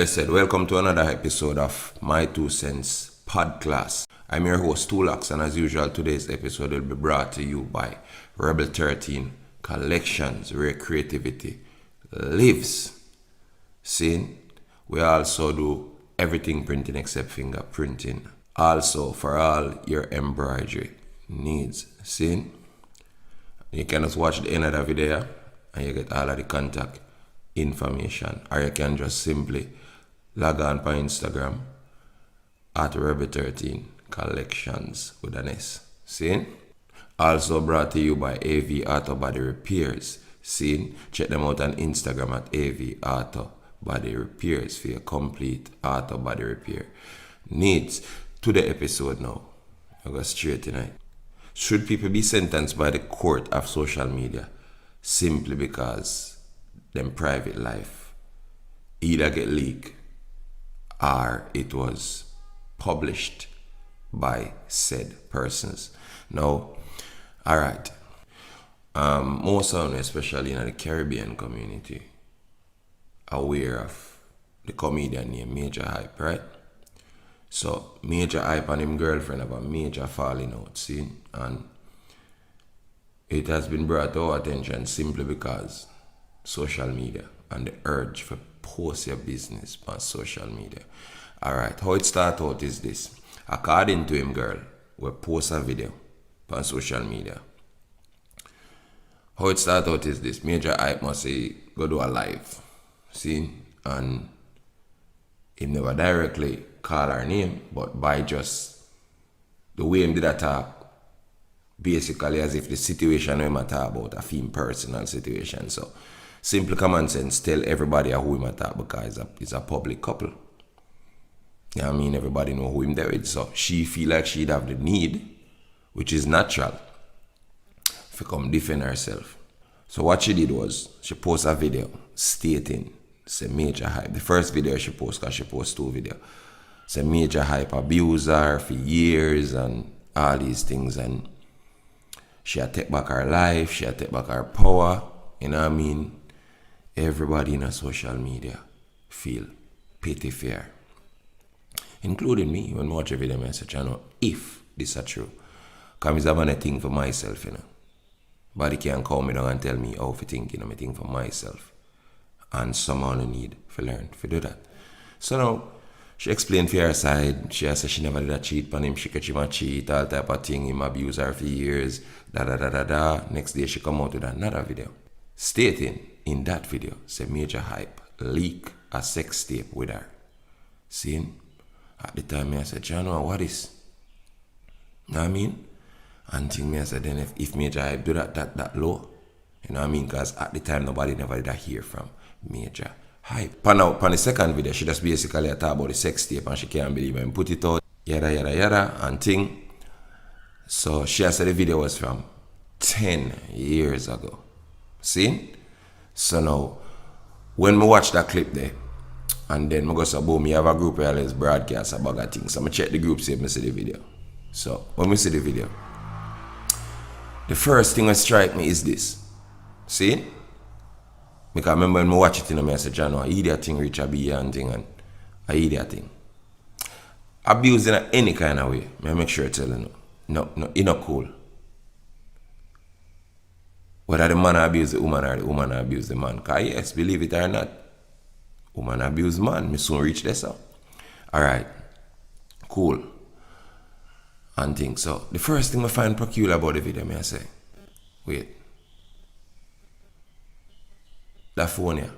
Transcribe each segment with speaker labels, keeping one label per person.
Speaker 1: Blessed, welcome to another episode of My Two Cents Podcast. I'm your host, Tulax, and as usual, today's episode will be brought to you by Rebel 13 Collections, where creativity lives. See, we also do everything printing except fingerprinting. Also, for all your embroidery needs. See, you can just watch the end of the video and you get all of the contact information, or you can just simply log on by Instagram at Rebel 13 Collections with an S. See? Also brought to you by AV Auto Body Repairs. See? Check them out on Instagram at AV Auto Body Repairs for your complete auto body repair needs. To the episode now. I go straight tonight. Should people be sentenced by the court of social media simply because them private life either get leaked or it was published by said persons? Now, alright. Most of them, especially in the Caribbean community, aware of the comedian named Majah Hype, right? So Majah Hype and him girlfriend have a major falling out, see? And it has been brought to our attention simply because social media and the urge for post your business on social media. Alright, how it start out is this. According to him, girl, we post a video on social media. How it start out is this. Majah Hype must say, go do a live. See? And he never directly call her name, but by just the way him did that talk, basically as if the situation him talk about a theme personal situation. So simple common sense tell everybody who him talk because it's a public couple. Yeah, I mean, everybody know who him there with. So she feel like she'd have the need, which is natural, to come defend herself. So what she did was she posted a video stating, say Majah Hype. The first video she posted, because she posted 2 videos. Say Majah Hype abused her for years and all these things, and she had take back her life, she had take back her power. You know what I mean? Everybody in her social media feel pity for her, including me. When I watch a video, I say, I know if this is true. Because I'm a thing for myself, you know. Body can't call me down and tell me how to think, you know, I think for myself. And someone who need to learn to do that. So now, she explained for her side. She said she never did a cheat on him. She catch him a cheat, all type of thing. Him abuse her for years. Next day she come out with another video stating in that video, say Majah Hype leak a sex tape with her. See? At the time I said, John, what is? You know what I mean? And think me I said, then if Majah Hype do that low, you know what I mean? Because at the time nobody never did hear from Majah Hype. Pan the second video, she just basically talk about the sex tape and she can't believe it and put it out, yada, and thing. So she said the video was from 10 years ago. See? So now, when I watch that clip there, and then I go say, boom, you have a group where let's broadcast a bag of things. So I check the group, see if I see the video. So when we see the video, the first thing that strike me is this. See? Because I remember when I watch it, you know, I said, John, I eat that thing, reach a be and thing, and I eat that thing. Abuse in any kind of way. I make sure I tell you, no, it's not cool. Whether the man abuse the woman or the woman abuse the man. Because yes, believe it or not, woman abuse man. Me soon reach this up. Alright. Cool. And things. So, the first thing I find peculiar about the video, I say, wait. That phone here.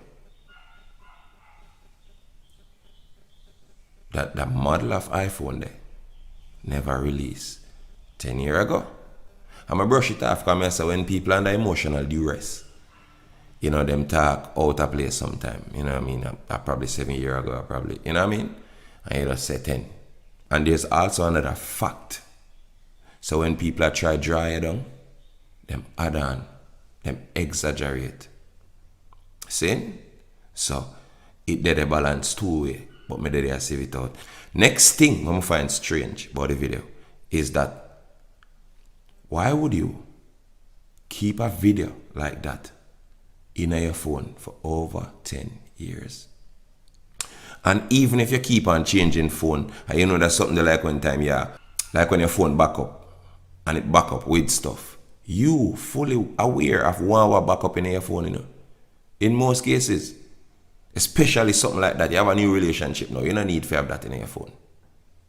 Speaker 1: That model of iPhone there never released 10 years ago. I'm a brush it off because I say when people under emotional duress, you know, them talk out of place sometime. You know what I mean? Probably 7 years ago, probably. You know what I mean? And you just say 10. And there's also another fact. So when people are try draw you down, them add on, them exaggerate. See? So it did a balance 2 ways, but me did I save it out. Next thing I'm find strange about the video is that why would you keep a video like that in your phone for over 10 years? And even if you keep on changing phone, and you know that's something like one time, yeah, like when your phone back up and it back up with stuff, you fully aware of one hour backup in your phone, you know. In most cases, especially something like that, you have a new relationship now, you don't need to have that in your phone.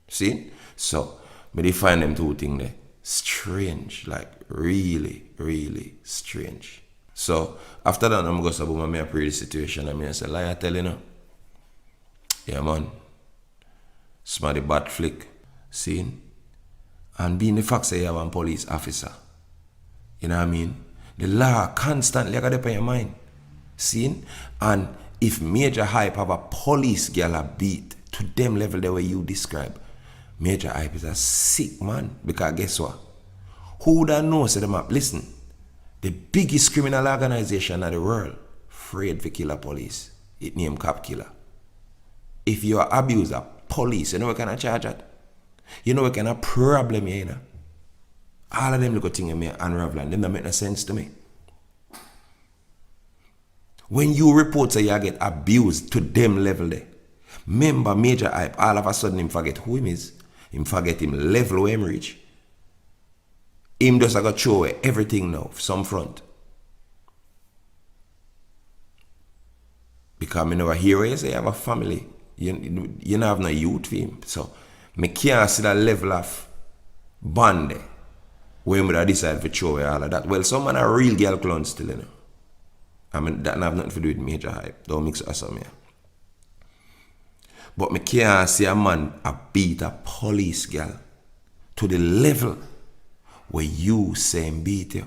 Speaker 1: See? So, me define them two things there. Strange, like really, really strange. So, after that, I'm going to say, I pray the situation, and I say, like I tell you now, yeah, man. Smarty bad flick. See? And being the fact that you have a police officer. You know what I mean? The law constantly got up in your mind. See? And if Major Hype have a police girl a beat to them level the way you describe, Major Hype is a sick man. Because guess what? Who would have known? Say them up. Listen. The biggest criminal organization in the world, afraid to kill a police. It named Cop Killer. If you abuse a police, you know what kind of charge that? You know what kind of problem you know? All of them little things me unraveling, them don't make no sense to me. When you report say you get abused to them level there, remember Major Hype, all of a sudden him forget who him is. Him forget him level where him reach. Him just got show everything now, some front. Because I never hear you say you have a family. You don't have no youth for him. So, I can't see that level of bond there. Where I decide to show all of that. Well, some man are real girl clowns still, you know. I mean, that have nothing to do with Major Hype. Don't mix us up here. But I can't see a man beat a police girl to the level where you say him beat you.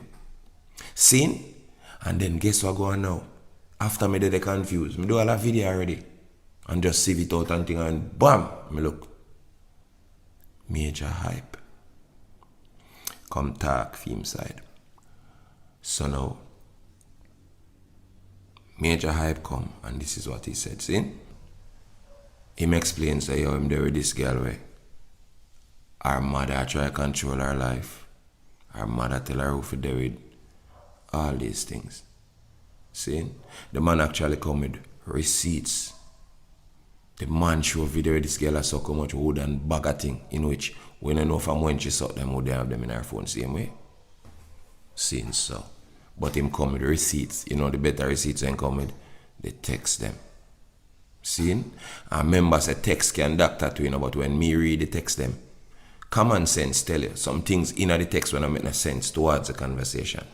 Speaker 1: See? And then guess what going now? After me they confused. Me do all that video already. And just sieve it out and thing and bam! Me look. Major Hype. Come talk film side. So now Major Hype come and this is what he said. See? Him explains that yo, him there with this girl way. Her mother try to control her life. Her mother tell her who to do with all these things. See? The man actually come with receipts. The man show video with this girl has so much wood and bag of thing in which we don't know from when she saw them, would they have them in her phone same way. See, so. But him come with receipts. You know the better receipts and come with the text them. See? And remember say text can doctor to you know, but when me read the text them, common sense tell you some things in the text when I make no sense towards the conversation.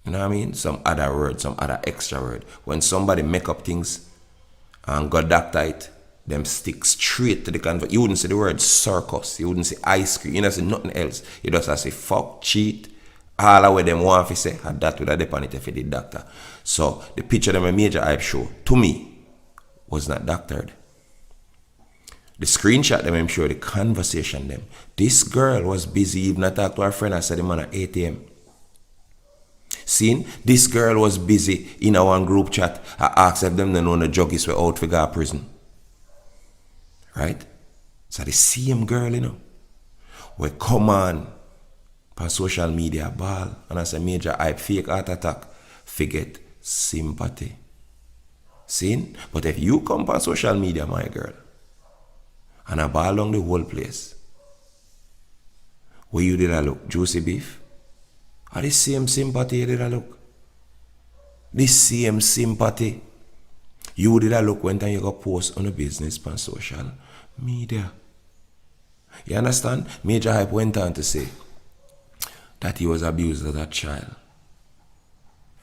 Speaker 1: You know what I mean? Some other word, some other extra word. When somebody make up things and got doctor it, them stick straight to the conversation. You wouldn't say the word circus. You wouldn't say ice cream. You don't say nothing else. You just say fuck, cheat. All the way them want to say, and that would have depended if you did doctor. So the picture of a Major Hype show, to me, was not doctored. The screenshot them, I'm sure, the conversation them. This girl was busy, even I talked to her friend, I said the man at 8 a.m. Seen? This girl was busy in our group chat. I asked if them to know the juggies were out for go to prison. Right? So the same girl, you know, we come on social media ball and I say Major Hype fake heart attack, forget sympathy. Seen? But if you come on social media, my girl, and I ball along the whole place, where you did I look? Juicy beef? Are the same sympathy you did I look? The same sympathy you did I look when time you got post on a business on social media. You understand? Major Hype went on to say that he was abused as a child.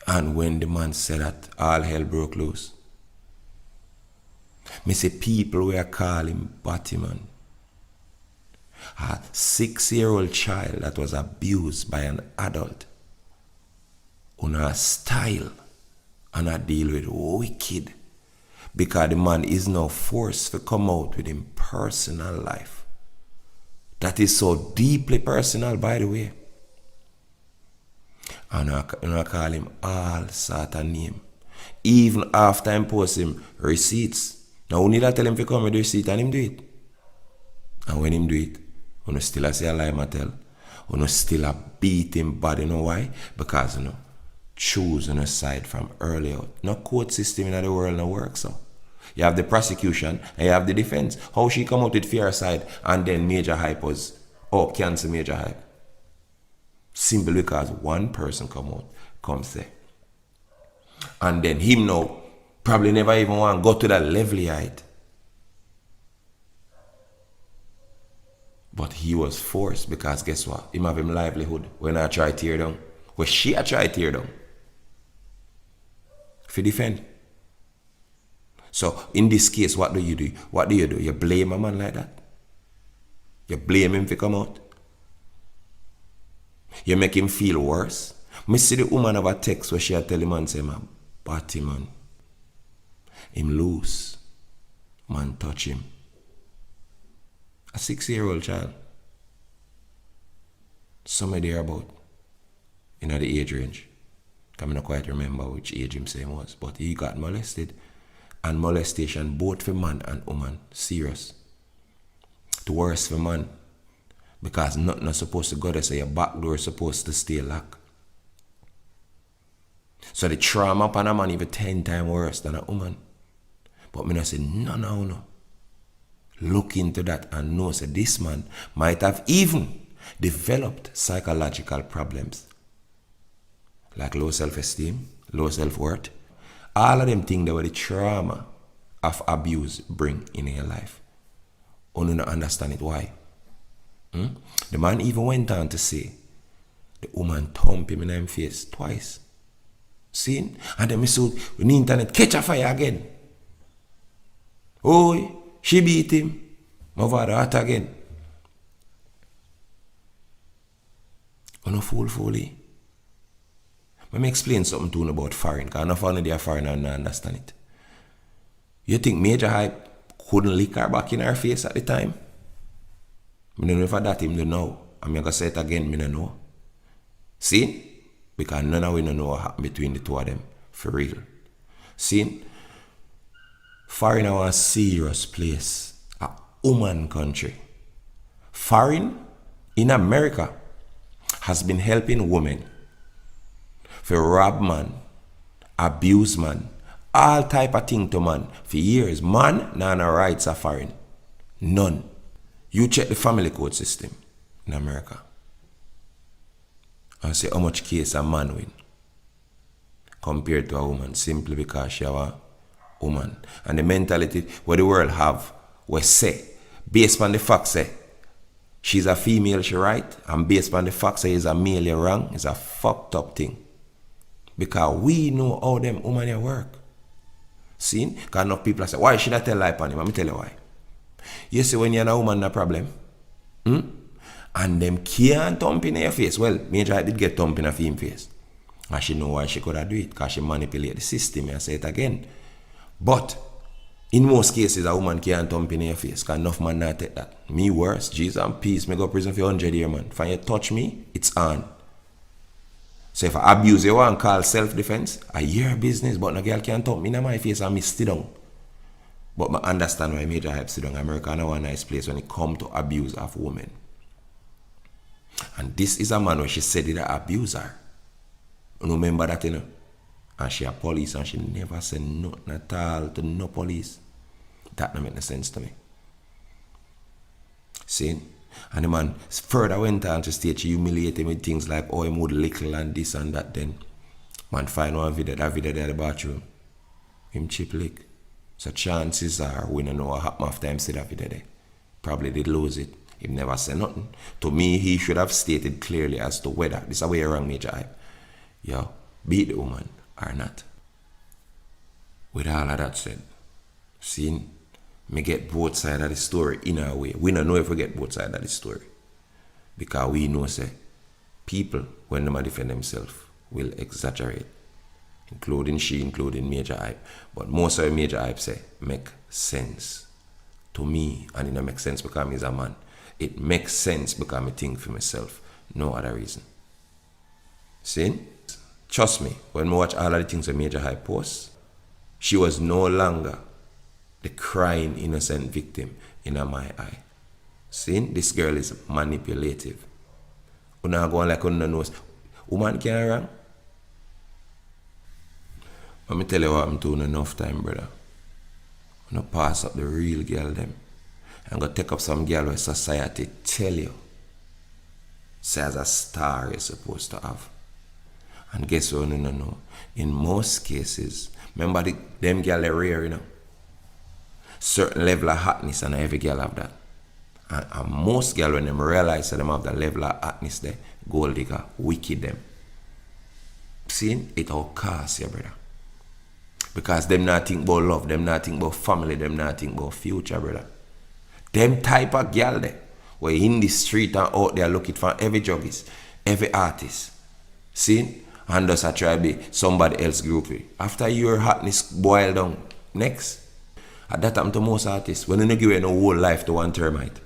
Speaker 1: And when the man said that, all hell broke loose. Me say people were calling Batman. A 6-year-old child that was abused by an adult on a style and a deal with wicked because the man is now forced to come out with his personal life. That is so deeply personal, by the way. And I call him all sort of name. Even after I post him receipts. Now we need to tell him to come with the receipt and him do it. And when him do it, we still say a lie matel. We still a beat him bad, you know why? Because choose on a side from early out. No court system in the world no works so. You have the prosecution and you have the defense. How she come out with fair side and then Majah Hype was, oh, cancel Majah Hype. Simply because one person come say. And then him now probably never even want to go to that level height. But he was forced because guess what? Him have him livelihood when I try to tear down. When she try to tear down. If you defend. So in this case, what do you do? What do? You blame a man like that? You blame him for come out? You make him feel worse? Me see the woman have a text where she tell him and say, man, party man. Him loose. Man touch him. A 6-year-old child. Somewhere there about. In the age range. I don't quite remember which age him saying was. But he got molested. And molestation both for man and woman. Serious. The worst for man. Because nothing is supposed to go there. So your back door is supposed to stay locked. So the trauma upon a man even 10 times worse than a woman. But me not say no. Look into that and know that this man might have even developed psychological problems. Like low self-esteem, low self-worth. All of them things that were the trauma of abuse bring in your life. You don't understand it. Why? The man even went on to say, the woman thumped him in his face twice. See? And then I saw the internet catch a fire again. Oh, she beat him. Over the heart again. You no fool fully. Let me explain something to you about foreign, because I know found they are foreign and I understand it. You think Majah Hype couldn't lick her back in her face at the time? I don't know if that him don't know. I'm going to say it again, I don't know. See? Because none of we don't know what happened between the two of them. For real. See? Foreign are a serious place. A woman country. Foreign in America has been helping women for rob man, abuse man, all type of thing to man for years. Man, none of rights are foreign. None. You check the family court system in America and see how much case a man win compared to a woman simply because she a woman. And the mentality where the world have was say, based on the fact say, she's a female, she right, and based on the fact say is a male, you wrong, is a fucked up thing. Because we know how them women work. See? Because enough people say, why should I tell lie on him? Let me tell you why. You see when you're a woman, no problem. And them can't thump in your face. Well, Majah did get thump in her face. And she know why she could have do it. Because she manipulate the system. I say it again. But in most cases, a woman can't thump in your face. Because enough man not take that. Me worse. Jesus and peace. Me go prison for 100 years, man. If you touch me, it's on. So if I abuse you and call self-defense, I hear business, but no girl can't thump me in my face and me sit down. But I understand why Majah Hype sit down. America is a nice place when it comes to abuse of women. And this is a man where she said it abuse her. You remember that, you know? And she a police and she never said nothing at all to no police. That don't make no sense to me. See? And the man further went on to state she humiliated him with things like, oh, him would lickle and this and that then. Man find one video, that video there in the bathroom. Him chip lick. So chances are we don't know what happened after him see that video there. Probably did lose it. He never said nothing. To me, he should have stated clearly as to whether this is a way around Majah Hype. Yo, beat the woman or not. With all of that said, see, me get both sides of the story in a way. We don't know if we get both sides of the story. Because we know, say, people, when they defend themselves, will exaggerate. Including Majah Hype. But most of Majah Hype say, make sense to me. And it don't make sense because he's a man. It makes sense because I think for myself. No other reason. See? Trust me, when I watch all of the things that Majah Hype posts, she was no longer the crying innocent victim in my eye. See? This girl is manipulative. You not go on like you don't know. Woman can't wrong. Let me tell you what I'm doing enough time, brother. You pass up the real girl them. And go take up some girl where society tell you. Say as a star you're supposed to have. And guess what you know? In most cases, remember them girl are rare, you know. Certain level of hotness and every girl have that. And most girl when them realize that them have that level of hotness there, gold digger, wicked them. See, it all costs you, brother. Because them not think about love, them not think about family, them not think about future, brother. Them type of girl there, where in the street and out there looking for every joggers, every artist. See? And just try to be somebody else groupie. After your hotness boil down, next. At that time to most artists, when you give you no whole life to one termite.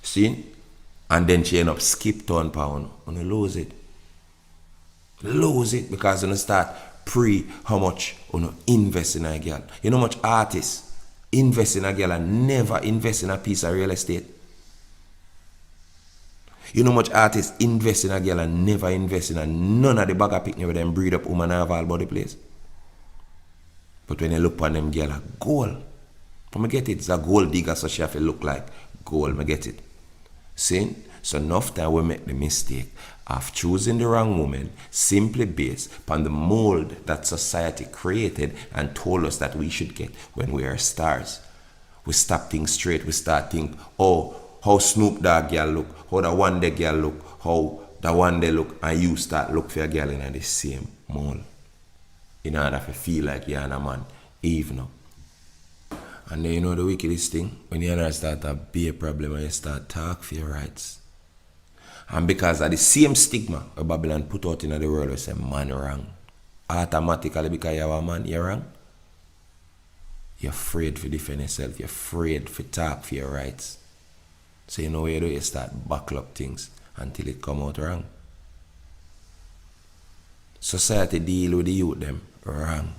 Speaker 1: See? And then she end up skip turn pound. And you lose it. Lose it because you start how much you invest in a girl. You know how much artists invest in a girl and never invest in a piece of real estate. You know how much artists invest in a girl and never invest in a none of the bag of picnic with them breed up woman have all about the place. But when you look on them girl, gold. But I get it, it's a gold digger so she have to look like gold, I get it. See? So enough time we make the mistake of choosing the wrong woman simply based upon the mold that society created and told us that we should get when we are stars. We stop things straight, we start think, oh, how Snoop Dogg girl look, how the one day girl look, how the one day look, and you start look for a girl in the same mold. In order to feel like you're a man, even up. And then you know the wickedest thing, when you start to be a problem and you start talk for your rights. And because of the same stigma that Babylon put out in the world, we say man wrong. Automatically because you're a man, you're wrong. You're afraid to defend yourself, you're afraid to talk for your rights. So you know what you do, you start buckle up things until it come out wrong. Society deal with the youth them wrong.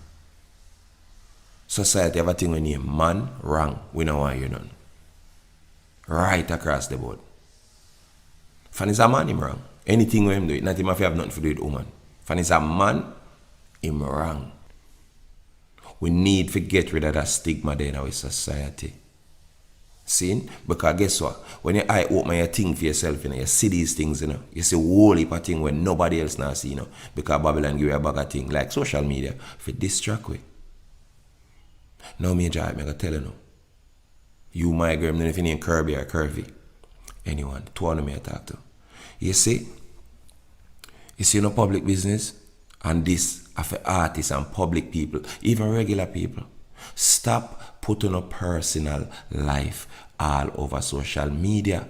Speaker 1: Society have a thing when you man wrong, we don't want you none. Right across the board. Fan is a man, him wrong. Anything with him do it, not him if you have nothing to do with woman. Fan is a man, him wrong. We need to get rid of that stigma there in our society. See? Because guess what? When your eye open, you think for yourself, you see these things, you see a whole heap of things when nobody else now see, because Babylon give you a bag of things like social media for distract you. Now, Majah, I'm going to tell you now. You migrate, then if you name Kirby or Curvy, anyone, two of them I talk to. You see in a public business, and this of artists and public people, even regular people, stop putting a personal life all over social media.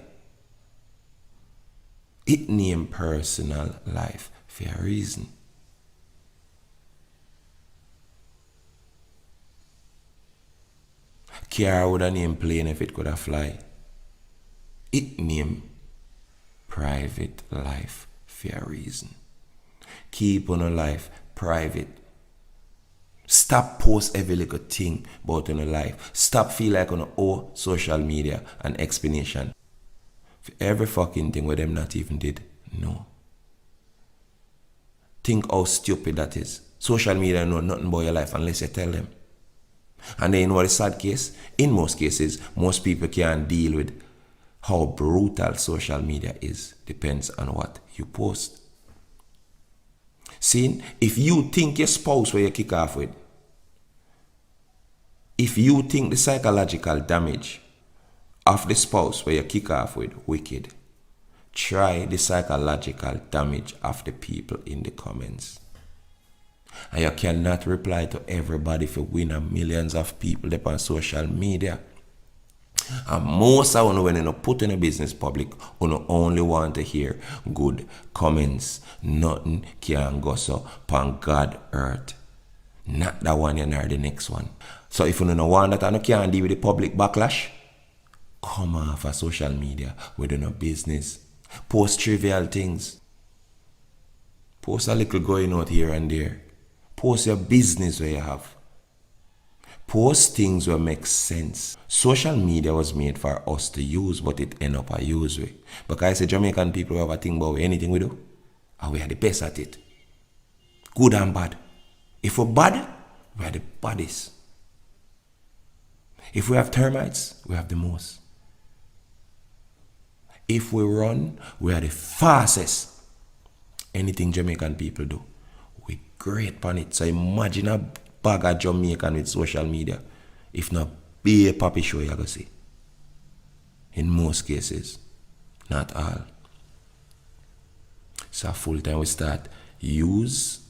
Speaker 1: It name personal life for a reason. Car would have named plane if it could have fly. It name private life for a reason. Keep on a life private. Stop post every little thing about on a life. Stop feel like on all social media and explanation for every fucking thing where them not even did. No. Think how stupid that is. Social media know nothing about your life unless you tell them. And then you know the sad case? In most cases, most people can't deal with how brutal social media is. Depends on what you post. See, if you think your spouse where you kick off with, if you think the psychological damage of the spouse where you kick off with wicked, try the psychological damage of the people in the comments. And you cannot reply to everybody for winning millions of people up on social media. And most of you when you put in a business public, you only want to hear good comments. Nothing can go so upon God earth. Not that one you nor the next one. So if you don't want that and you can't deal with the public backlash, come off of social media with no business. Post trivial things. Post a little going out here and there. Post your business where you have. Post things where make sense. Social media was made for us to use, but it end up a use way. Because I say Jamaican people have a thing about anything we do, and we are the best at it. Good and bad. If we're bad, we are the baddest. If we have termites, we have the most. If we run, we are the fastest. Anything Jamaican people do, we great on it. So imagine a bag of Jamaican with social media. If not, be a puppy show you're going to see. In most cases, not all. So full time we start use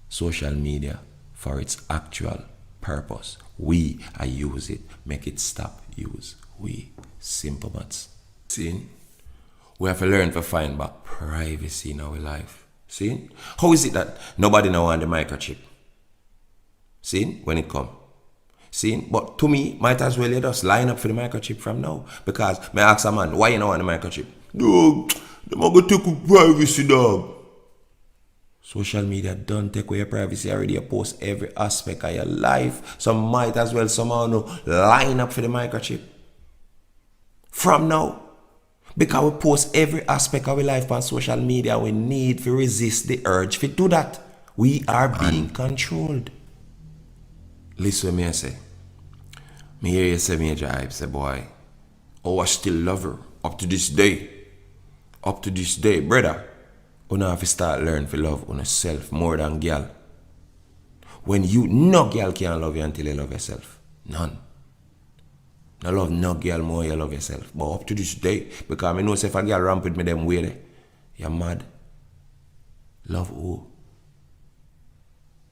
Speaker 1: social media for its actual purpose. We use it, make it stop use. We simple maths. See? We have to learn to find back privacy in our life. See? How is it that nobody now want the microchip? See? When it come. See? But to me, might as well you just line up for the microchip from now. Because me ask a man, why you not want the microchip? Dog, them are going to take away privacy, dog. Social media don't take away your privacy already. You post every aspect of your life. So might as well somehow know, line up for the microchip. From now. Because we post every aspect of our life on social media, we need to resist the urge to do that. We are being controlled. Listen to me, I say. Me hear you say, Majah hype, say, boy, oh, I still love her up to this day. Up to this day, brother. You have to start learning to love yourself more than girl. When you, no girl can love you until you love yourself. None. I love no girl more you love yourself. But up to this day, because I know if a girl ramp with me them way, you're mad. Love who?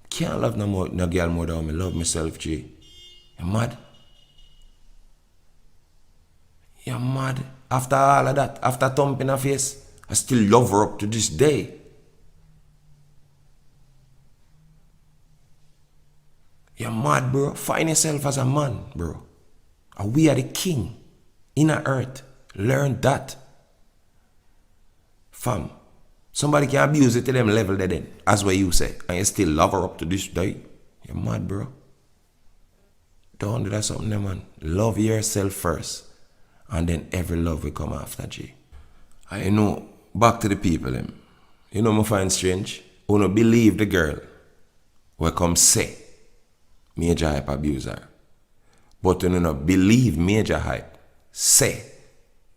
Speaker 1: Can't love no girl more than me. Love myself, G. You're mad. You're mad. After all of that, after thumping her face, I still love her up to this day. You're mad, bro. Find yourself as a man, bro. And we are the king in the earth. Learn that. Fam, somebody can abuse it to them level they then. As what you say. And you still love her up to this day. You're mad, bro. Don't do that something there, man. Love yourself first. And then every love will come after, G. I know, back to the people, them. You know, I find strange. You don't believe the girl will come say Majah hype abuse her. But you don't believe Majah hype say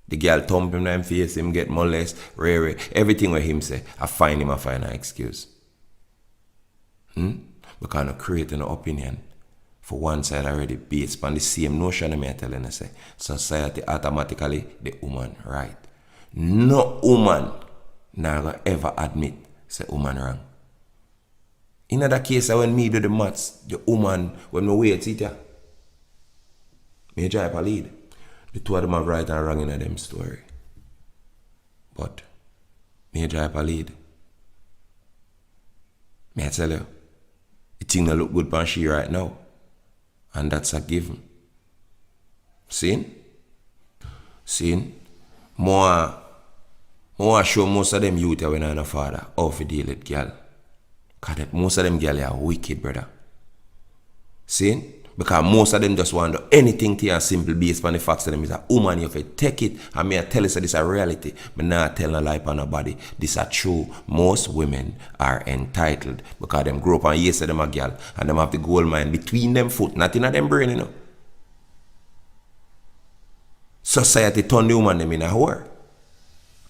Speaker 1: the girl thump him in the face, him get molest, rare, everything what him say, I find an excuse. Because I create an opinion for one side already based on the same notion I tell you, say society automatically the woman right. No woman never ever admit say woman wrong. In other case, when me do the maths, the woman, when we wait it, Majah hype a lead. The two of them have right and wrong in them story. But Majah hype a lead. May I tell you, the thing that look good for she right now. And that's a given. Seen? More show most of them youth when I'm a father how to deal with girl. Because most of them girl are wicked, brother. See? Because most of them just want to do anything to you simple based on the facts of them is a woman, you have to take it. And me I tell you so this is a reality. But not tell no lie on nobody. This is true. Most women are entitled because them grow up and yes them a girl and them have the gold mine between them foot, not in them brain, you know. Society turn the woman them in a whore.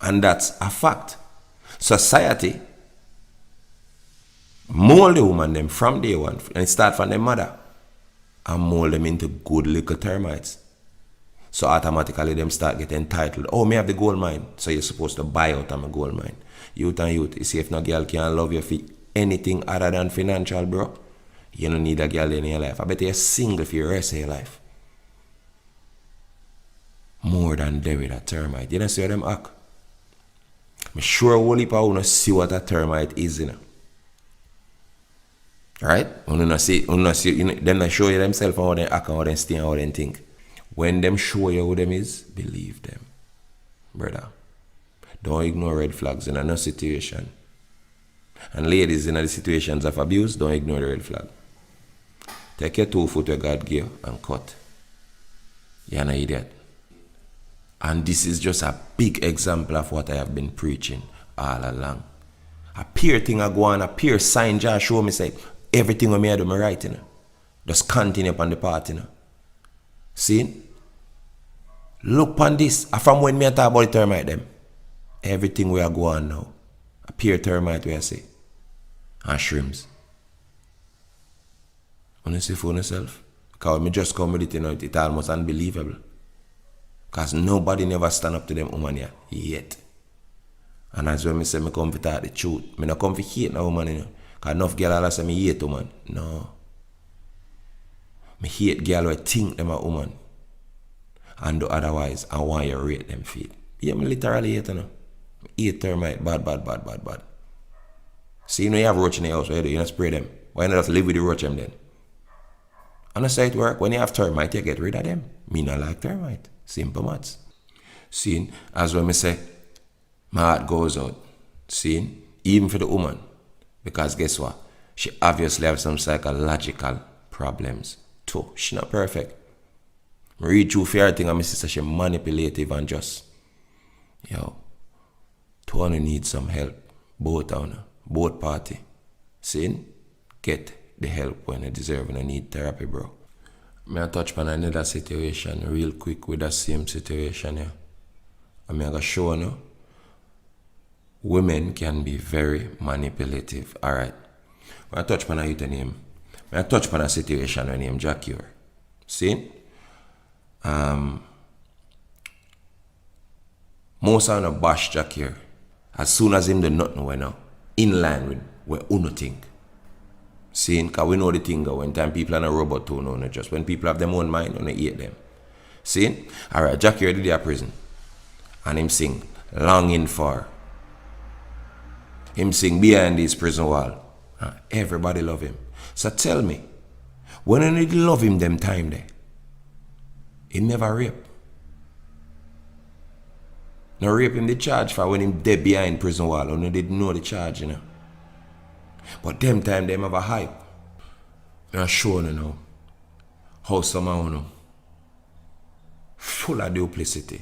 Speaker 1: And that's a fact. Society mold the woman them from day one and it start from their mother and mold them into good little termites. So automatically them start getting entitled. Oh, me have the gold mine. So you're supposed to buy out of my gold mine. Youth and youth. You see if no girl can love you for anything other than financial, bro, you don't need a girl in your life. I bet you're single for the rest of your life. More than there with a termite. You don't see how them act? I'm sure a whole heap of you see what a termite is, you know. Right? Them not show you themselves how they act, how they stay, how they think. When them show you who them is, believe them. Brother. Don't ignore red flags in no situation. And ladies in the situations of abuse, don't ignore the red flag. Take your 2 foot where God gave and cut. You're an idiot. And this is just a big example of what I have been preaching all along. A peer thing I go on, a peer sign just show me say, everything with me I do me right, you know. Just continue upon the path, you know. See? Look on this. From when me talk about the termite them. Everything we are going now. A pure termite we I say. And shrimps. Honestly for yourself. Because me just come with it, you know, it's almost unbelievable. Because nobody never stand up to them woman here yet. And as well, I say, I come to talk the truth. I don't come to hate no woman, you know. Because enough girls all say I hate woman. No. I hate girls who think them a woman. And do otherwise, I want you to rate them feet. Yeah, I literally hate, you know. I hate termite. Bad. See, you know you have roach in the house, what you do? You don't spray them. Why not just live with the roach them then? And that's how it work. When you have termite, you get rid of them. Me not like termite. Simple maths. See, as when I say, my heart goes out. See, even for the woman. Because guess what? She obviously has some psychological problems too. She not perfect. I read through fair thing and my sister, she manipulative and just, two need some help. Both party. See, get the help when you deserve and you need therapy, bro. I touch on another situation real quick with that same situation, yeah. I'm going to show you, women can be very manipulative. Alright. When I touch on a youth name, when I touch on a situation named Jahcure. See? Most of them bash Jahcure. As soon as him do nothing we know, in line with what Uno think. See? Because we know the thing when time people are not robot too, no, just when people have their own mind, we hate them. See? Alright, Jahcure did their prison. And him sing Longing For. Him sing Behind This Prison Wall. Everybody love him. So tell me, when you need love him them time there, he never rape. No rape him the charge for when him dead behind prison wall. Or no didn't know the charge, you know. But them time them have a hype. I'm showing you now how some of you full of duplicity.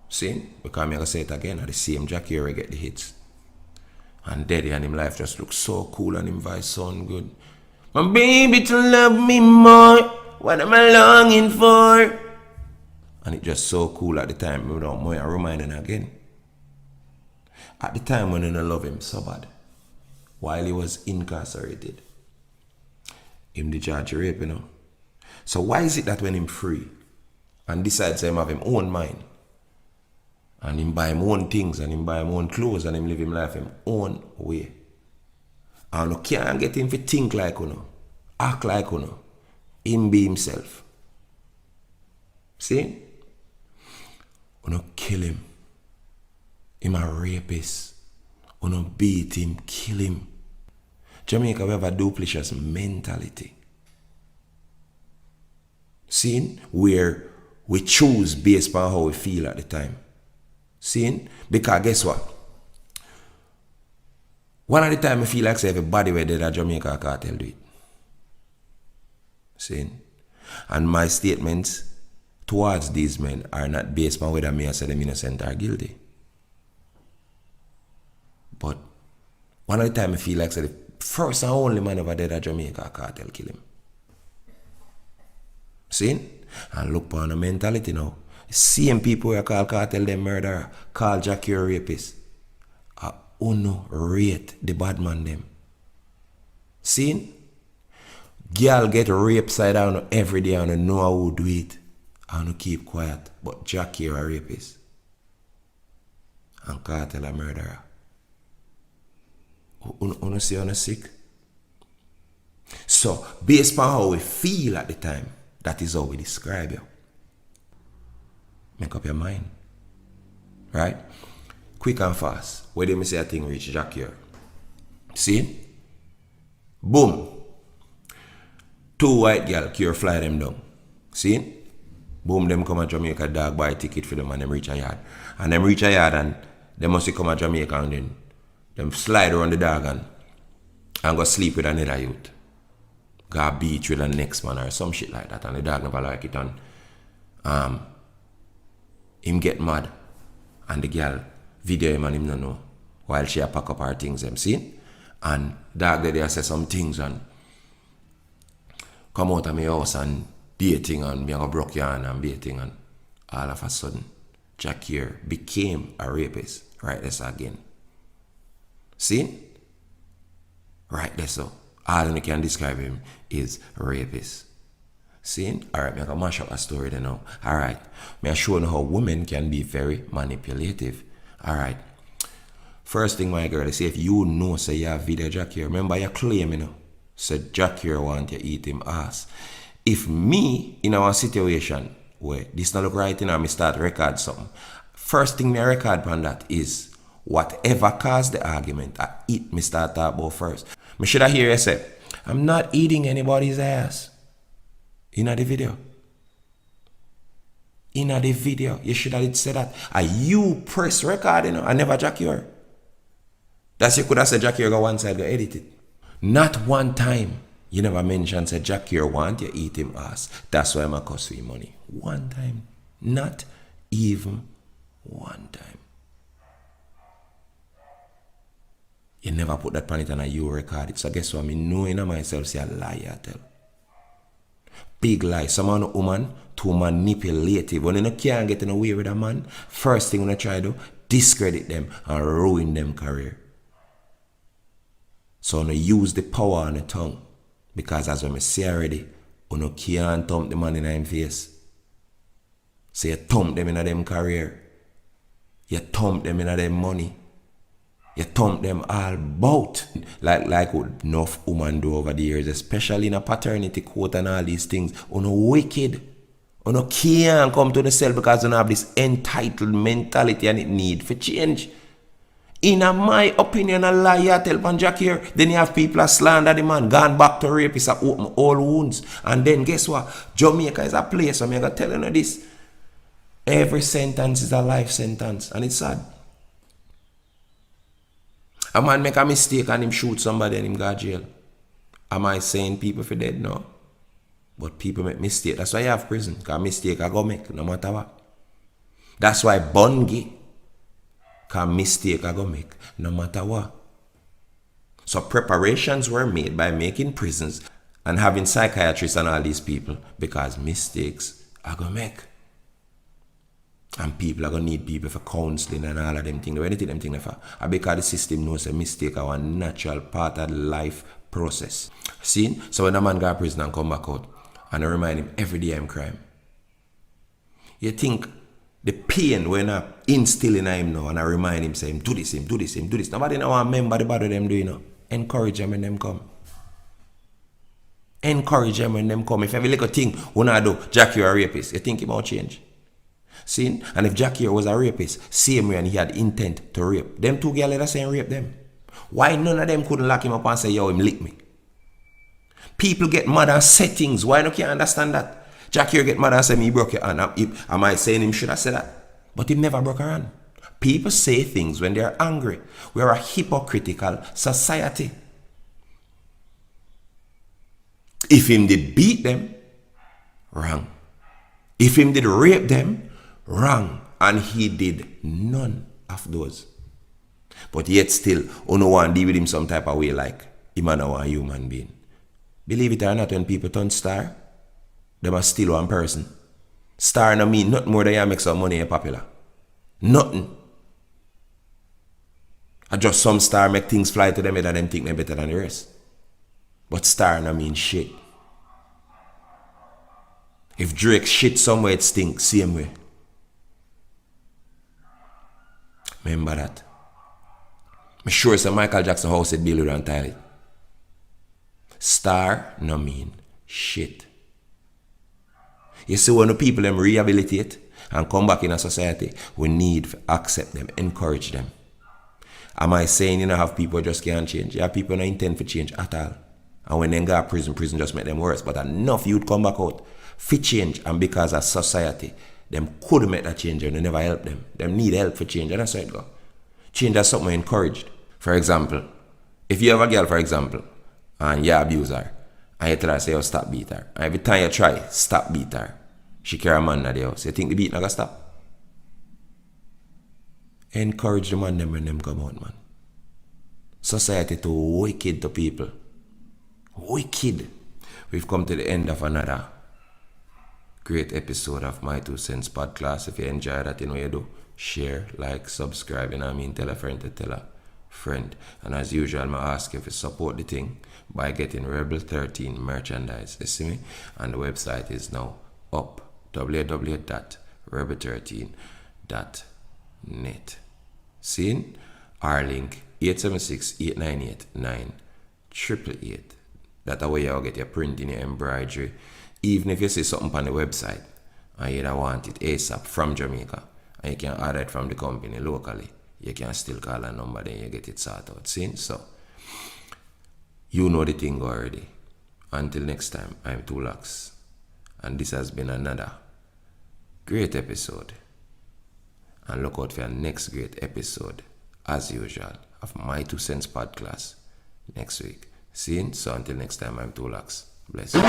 Speaker 1: See? Because I'm going to say it again, the same Jahcure get the hits. And Daddy and him life just looks so cool and him voice sound good. My baby to love me more, what am I longing for? And it just so cool at the time, without more reminding again. At the time when I didn't love him so bad, while he was incarcerated, him the judge rape, you know. So why is it that when him free and decides him have him own mind, and him buy him own things, and him buy him own clothes, and him live him life him own way, and you can't get him to think like you know, act like you know, him be himself. See? You know, kill him. Him a rapist. You know, beat him, kill him. Jamaica, we have a duplicitous mentality. See? Where we choose based on how we feel at the time. See? Because guess what? One of the time I feel like say everybody where dead at Jamaica cartel do it. See? And my statements towards these men are not based on whether me I say them innocent or guilty. But one of the time I feel like say the first and only man over there at Jamaica cartel kill him. See? And look upon the mentality now. Same people who call cartel them murderer, call Jahcure rapist. I uno rate the bad man them. See? Girl get raped side down every day and know who do it. And keep quiet. But Jahcure a rapist. And cartel a murderer. Uno see on sick. So, based on how we feel at the time, that is how we describe you. Make up your mind. Right? Quick and fast. Where do me say a thing reach Jahcure? See? Boom. 2 white girl cure fly them down. See? Boom, them come to Jamaica, dog buy a ticket for them and them reach a yard. And them reach a yard and they must come to Jamaica and then them slide around the dog and go sleep with another youth. Go beach with the next man or some shit like that. And the dog never like it and him get mad. And the girl video him and him no know. While she pack up her things, them see? And dog there say some things and come out of my house and dating and me go broke yarn and dating, and all of a sudden Jahcure became a rapist. Right there again. See? Right there so. All you can describe him is a rapist. See? Alright, me can mash up a story there now. Alright. Me I show you how women can be very manipulative. Alright. First thing, my girl, say if you know say you have video Jahcure, remember you claim, say Jahcure want you eat him ass. If me in our situation where this not look right me start record something, first thing me record on that is whatever caused the argument, me start talk about first. Me should have hear you say, I'm not eating anybody's ass. In the video. In the video, you should have said that. You press record, I never Jahcure. That's you could have said Jahcure go one side, go edit it. Not one time you never mentioned said Jahcure want you eat him ass. That's why I'm a cost for you money. One time. Not even one time. You never put that on it and you record it. So guess what? I knowing myself say a lie I tell. Big lie. Some woman too manipulative. When you can't get away with a man, first thing when you try to do, discredit them and ruin them career. So you use the power on the tongue. Because as I say already, you can't thump the man in their face. So you thump them in them career. You thump them in their money. You thump them all about. Like what enough women do over the years, especially in a paternity court and all these things. You wicked. You can't come to the cell because you have this entitled mentality and it need for change. In my opinion, a lie you tell on Jahcure. Then you have people slander the man, gone back to rapists and open all wounds. And then guess what? Jamaica is a place, I'm going to tell you this. Every sentence is a life sentence. And it's sad. A man make a mistake and him shoot somebody and him go to jail. Am I saying people for dead? No. But people make mistake. That's why you have prison. Because mistake I go make, no matter what. That's why Bungie. Because mistake I go make, no matter what. So preparations were made by making prisons and having psychiatrists and all these people because mistakes I go make. And people are going to need people for counseling and all of them things. Anything them things for. Because the system knows a mistake are a natural part of the life process. See? So when a man go to prison and come back out, and I remind him every day I'm crime. You think the pain when I instill in him now and I remind him, say, do this. Nobody now remember the bad them doing. Encourage them when them come. Encourage them when them come. If every little thing when I do, Jahcure a rapist, you think he won't change? See? And if Jahcure was a rapist, same way and he had intent to rape, them two girls let us say rape them. Why none of them couldn't lock him up and say, yo, him lick me? People get mad at settings. Why don't you understand that? Jahcure get mad and say, me broke your hand. Am I saying him should have said that? But he never broke her hand. People say things when they're angry. We are a hypocritical society. If him did beat them, wrong. If him did rape them, wrong. And he did none of those. But yet still, you no want to deal with him some type of way like him and a human being. Believe it or not, when people turn star, they must still one person. Star no mean nothing more than you make some money and popular. Nothing. And just some star make things fly to them head and them think they're better than the rest. But star no mean shit. If Drake shit somewhere, it stinks same way. Remember that. I'm sure it's a Michael Jackson house it built around toilet. Star no mean shit. You see, when the people them rehabilitate and come back in a society, we need to accept them, encourage them. Am I saying you know have people just can't change? You have people no intend for change at all. And when they go to prison just make them worse. But enough youth come back out for change, and because of society, them could make that change and they never help them. Them need help for change, and that's how it go. Change is something encouraged. For example, if you have a girl, for example, and you abuse her, and you tell her, say, oh, stop beat her. And every time you try, stop beat her, she carry a man at the house. You think the beat not gonna stop? Encourage the man them when them come out, man. Society too wicked to people. Wicked. We've come to the end of another great episode of My Two Cents podcast. If you enjoy that, you know you do. Share, like, subscribe, tell a friend to tell a friend. And as usual, I ask you to support the thing by getting Rebel 13 merchandise. You see me? And the website is now up. www.rebel13.net. Seen? Our link 876-898-9888. That's how you'll get your printing, your embroidery. Even if you see something on the website and you don't want it ASAP from Jamaica and you can order it from the company locally, you can still call a number, then you get it sorted out. See? So, you know the thing already. Until next time, I'm Tulax. And this has been another great episode. And look out for your next great episode, as usual, of My Two Cents podcast next week. See? So until next time, I'm Tulax. Bless you.